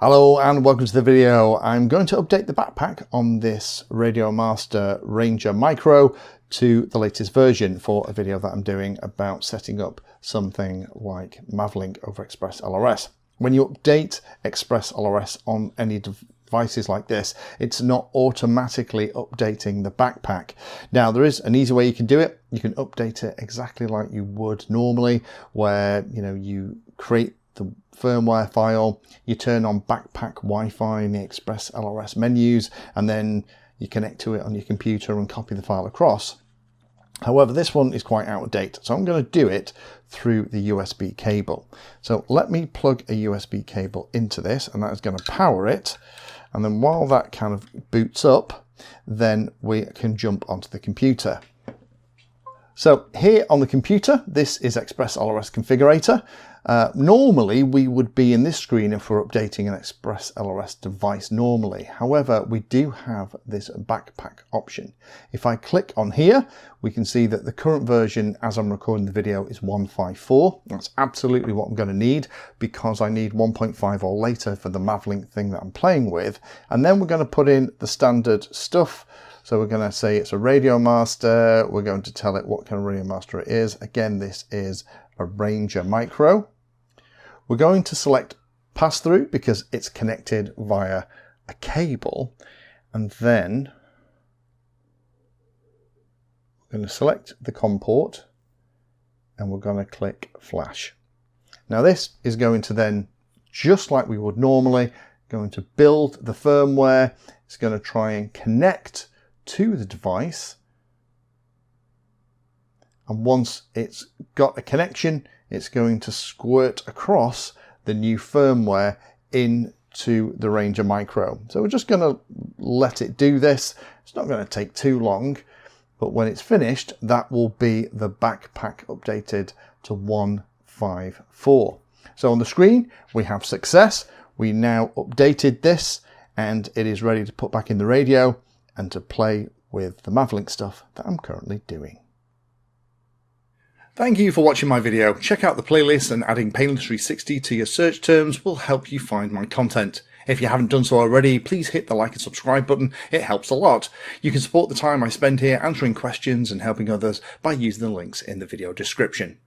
Hello and welcome to the video. I'm going to update the backpack on this Radio Master Ranger Micro to the latest version for a video that I'm doing about setting up something like Mavlink over Express LRS. When you update Express LRS on any devices like this, it's not automatically updating the backpack. Now there is an easy way you can do it. You can update it exactly like you would normally, where you create the firmware file, you turn on backpack Wi-Fi in the Express LRS menus, and then you connect to it on your computer and copy the file across. However, this one is quite out of date, so I'm going to do it through the USB cable. So let me plug a USB cable into this, and that is going to power it. And then while that kind of boots up, then we can jump onto the computer. So here on the computer, this is Express LRS Configurator. Normally we would be in this screen if we're updating an Express LRS device normally. However, we do have this backpack option. If I click on here, we can see that the current version as I'm recording the video is 1.5.4. That's absolutely what I'm going to need, because I need 1.5 or later for the Mavlink thing that I'm playing with. And then we're going to put in the standard stuff. So we're going to say it's a Radio Master. We're going to tell it what kind of Radio Master it is. Again, this is a Ranger Micro. We're going to select pass-through because it's connected via a cable. And then we're going to select the COM port and we're going to click flash. Now this is going to then, just like we would normally, going to build the firmware. It's going to try and connect to the device, and once it's got a connection, it's going to squirt across the new firmware into the Ranger Micro. So we're just going to let it do this. It's not going to take too long, but when it's finished, that will be the backpack updated to 1.5.4. So on the screen we have success. We now updated this and it is ready to put back in the radio and to play with the Mavlink stuff that I'm currently doing. Thank you for watching my video. Check out the playlist, and adding Pedantry 360 to your search terms will help you find my content. If you haven't done so already, please hit the like and subscribe button. It helps a lot. You can support the time I spend here answering questions and helping others by using the links in the video description.